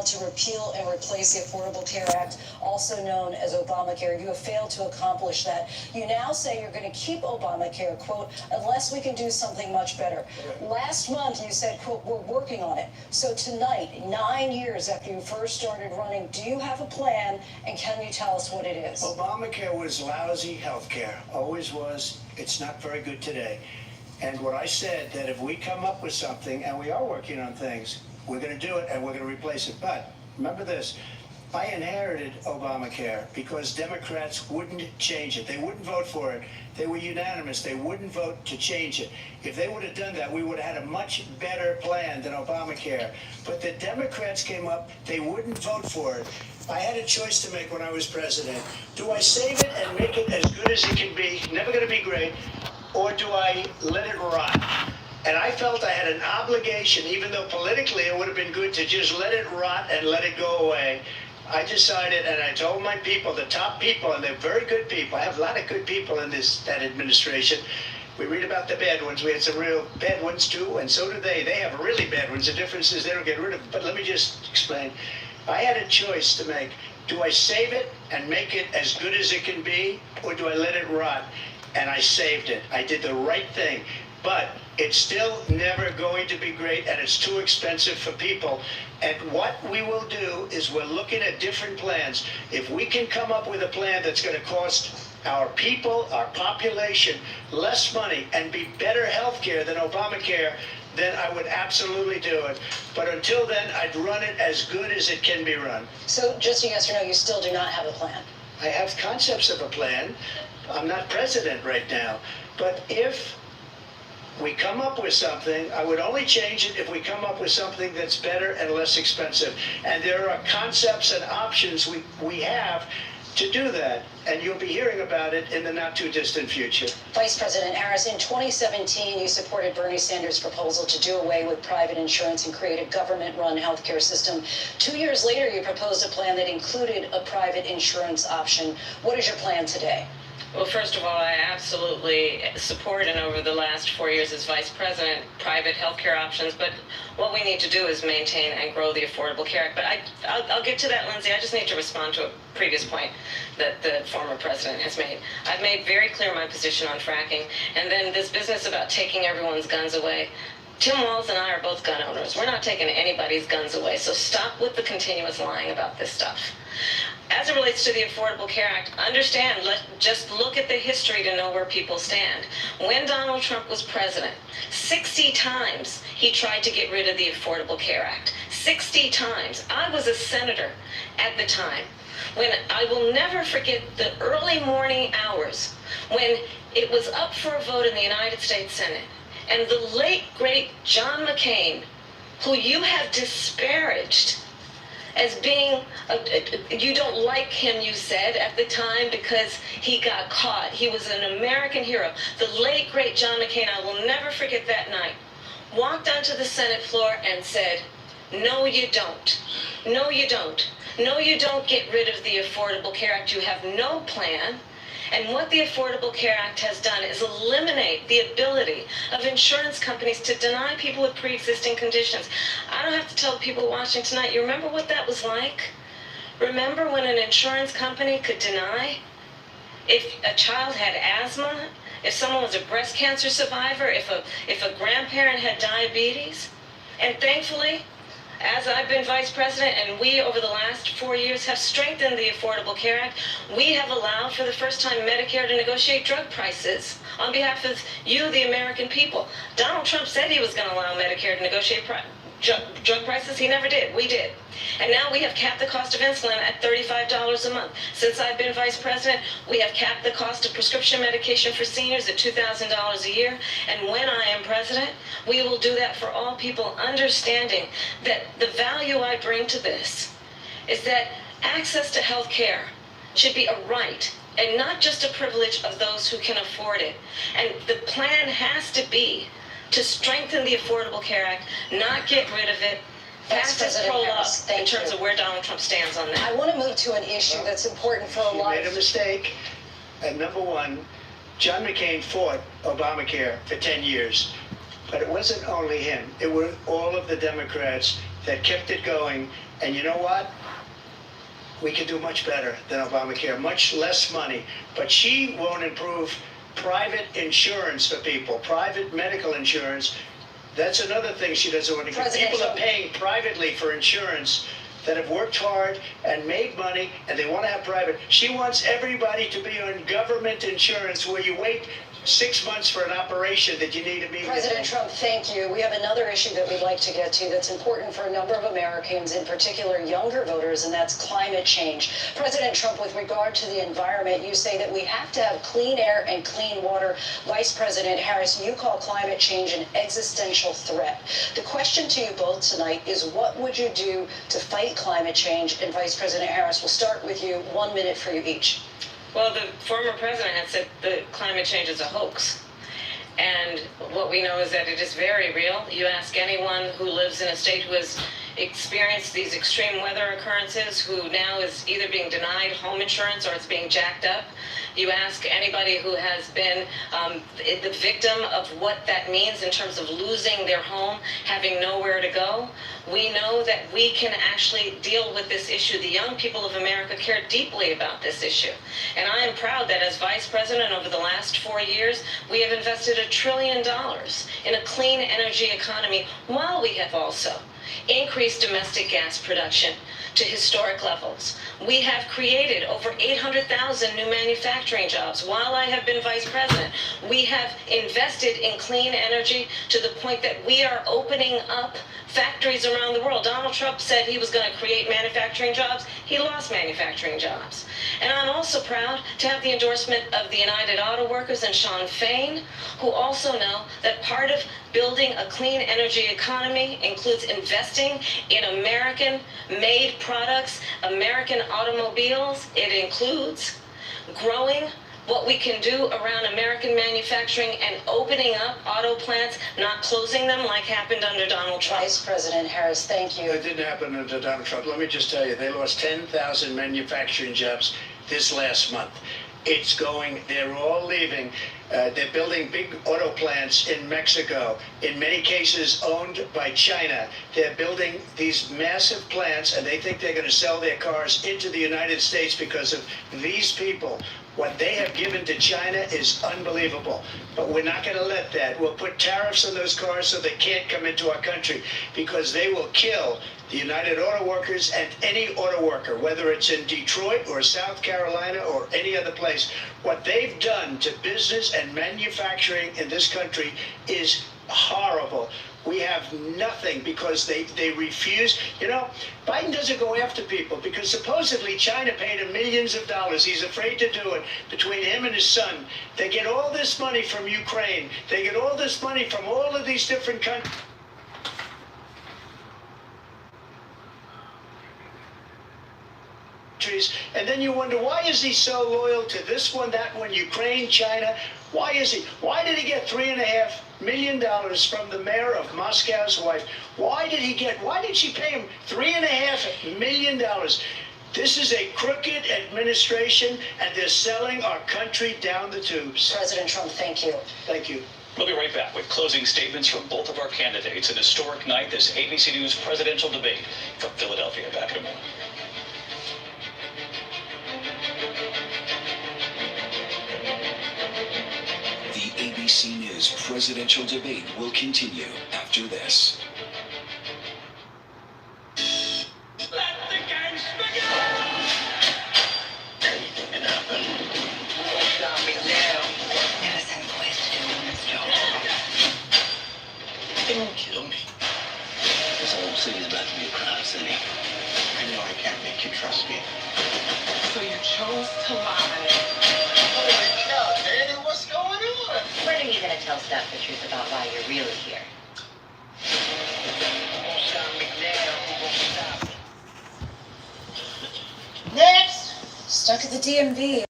want to repeal and replace the Affordable Care Act, also known as Obamacare. You have failed to accomplish that. You now say you're going to keep Obamacare, quote, unless we can do something much better. Last month, you said, quote, we're working on it. So tonight, 9 years after you first started running, do you have a plan, and can you tell us what it is? Obamacare was lousy health care, always was. It's not very good today. And what I said, that if we come up with something, and we are working on things, we're going to do it and we're going to replace it. But remember this, I inherited Obamacare because Democrats wouldn't change it. They wouldn't vote for it. They were unanimous. They wouldn't vote to change it. If they would have done that, we would have had a much better plan than Obamacare. But the Democrats came up, they wouldn't vote for it. I had a choice to make when I was president. Do I save it and make it as good as it can be, never going to be great, or do I let it rot? And I felt I had an obligation, even though politically it would have been good to just let it rot and let it go away. I decided, and I told my people, the top people, and they're very good people. I have a lot of good people in that administration. We read about the bad ones. We had some real bad ones too, and so do they. They have really bad ones. The difference is they don't get rid of them. But let me just explain. I had a choice to make. Do I save it and make it as good as it can be, or do I let it rot? And I saved it. I did the right thing. But it's still never going to be great, and it's too expensive for people. And what we will do is we're looking at different plans. If we can come up with a plan that's going to cost our people, our population, less money and be better health care than Obamacare, then I would absolutely do it. But until then, I'd run it as good as it can be run. So just a yes or no, you still do not have a plan? I have concepts of a plan. I'm not president right now. But if we come up with something, I would only change it if we come up with something that's better and less expensive. And there are concepts and options we have to do that. And you'll be hearing about it in the not too distant future. Vice President Harris, in 2017, you supported Bernie Sanders' proposal to do away with private insurance and create a government-run healthcare system. 2 years later, you proposed a plan that included a private insurance option. What is your plan today? Well, first of all, I absolutely support, and over the last 4 years as vice president, private health care options. But what we need to do is maintain and grow the Affordable Care Act. But I'll get to that, Lindsay. I just need to respond to a previous point that the former president has made. I've made very clear my position on fracking. And then this business about taking everyone's guns away. Tim Walz and I are both gun owners. We're not taking anybody's guns away. So stop with the continuous lying about this stuff. As it relates to the Affordable Care Act, understand, just look at the history to know where people stand. When Donald Trump was president, 60 times he tried to get rid of the Affordable Care Act. 60 times. I was a senator at the time. When I will never forget the early morning hours when it was up for a vote in the United States Senate, and the late, great John McCain, who you have disparaged as being, you don't like him, you said, at the time because he got caught. He was an American hero. The late, great John McCain, I will never forget that night, walked onto the Senate floor and said, no, you don't. No, you don't. No, you don't get rid of the Affordable Care Act. You have no plan. And what the Affordable Care Act has done is eliminate the ability of insurance companies to deny people with pre-existing conditions. I don't have to tell people watching tonight, you remember what that was like? Remember when an insurance company could deny if a child had asthma, if someone was a breast cancer survivor, if a grandparent had diabetes? And thankfully, as I've been vice president, and we over the last 4 years have strengthened the Affordable Care Act, we have allowed for the first time Medicare to negotiate drug prices on behalf of you, the American people. Donald Trump said he was going to allow Medicare to negotiate drug prices. He never did. We did. And now we have capped the cost of insulin at $35 a month. Since I've been vice president, we have capped the cost of prescription medication for seniors at $2,000 a year. And when I am president, we will do that for all people, understanding that the value I bring to this is that access to health care should be a right and not just a privilege of those who can afford it. And the plan has to be to strengthen the Affordable Care Act, not get rid of it, pass this poll up in terms of where Donald Trump stands on that. I want to move to an issue that's important for a lot of... You made a mistake. And number one, John McCain fought Obamacare for 10 years. But it wasn't only him. It were all of the Democrats that kept it going And you know what? We can do much better than Obamacare, much less money. But she won't improve private insurance for people, private medical insurance. That's another thing she doesn't want to give. People are paying privately for insurance that have worked hard and made money, and they want to have private. She wants everybody to be on government insurance where you wait 6 months for an operation that you need immediately. President Trump, thank you. We have another issue that we'd like to get to that's important for a number of Americans, in particular younger voters, and that's climate change. President Trump, with regard to the environment, you say that we have to have clean air and clean water. Vice President Harris, you call climate change an existential threat. The question to you both tonight is, what would you do to fight climate change? And Vice President Harris, we'll start with you. 1 minute for you each. Well, the former president had said that climate change is a hoax. And what we know is that it is very real. You ask anyone who lives in a state who has experienced these extreme weather occurrences, who now is either being denied home insurance or it's being jacked up. You ask anybody who has been the victim of what that means in terms of losing their home, having nowhere to go. We know that we can actually deal with this issue. The young people of America care deeply about this issue. And I am proud that as vice president over the last 4 years, we have invested $1 trillion in a clean energy economy, while we have also increased domestic gas production to historic levels. We have created over 800,000 new manufacturing jobs while I have been vice president. We have invested in clean energy to the point that we are opening up factories around the world. Donald Trump said he was going to create manufacturing jobs. He lost manufacturing jobs. And I'm also proud to have the endorsement of the United Auto Workers and Sean Fain, who also know that part of building a clean energy economy includes investing in American-made products, American automobiles. It includes growing what we can do around American manufacturing and opening up auto plants, not closing them like happened under Donald Trump. Vice President Harris, thank you. It didn't happen under Donald Trump. Let me just tell you, they lost 10,000 manufacturing jobs this last month. It's going, they're all leaving. They're building big auto plants in Mexico, in many cases owned by China. They're building these massive plants, and they think they're going to sell their cars into the United States because of these people. What they have given to China is unbelievable. But we're not going to let that. We'll put tariffs on those cars so they can't come into our country, because they will kill the United Auto Workers and any auto worker, whether it's in Detroit or South Carolina or any other place. What they've done to business and manufacturing in this country is horrible. We have nothing because they refuse. You know, Biden doesn't go after people because supposedly China paid him millions of dollars. He's afraid to do it. Between him and his son, they get all this money from Ukraine. They get all this money from all of these different countries. And then you wonder, why is he so loyal to this one, that one, Ukraine, China? Why is he? Why did he get $3.5 million from the mayor of Moscow's wife? Why did she pay him $3.5 million? This is a crooked administration, and they're selling our country down the tubes. President Trump, thank you. Thank you. We'll be right back with closing statements from both of our candidates. An historic night, this ABC News presidential debate from Philadelphia. Back in a moment. The ABC News presidential debate will continue after this. Let the games begin! Anything can happen. Stop me now. Never sent boys to do this job. They won't kill me. This whole city's about to be a crime city. I know I can't make you trust me. So you chose to lie. Holy cow, Danny, what's going on? When are you going to tell Steph the truth about why you're really here? Won't stop me now. Who won't stop me? Next! Stuck at the DMV.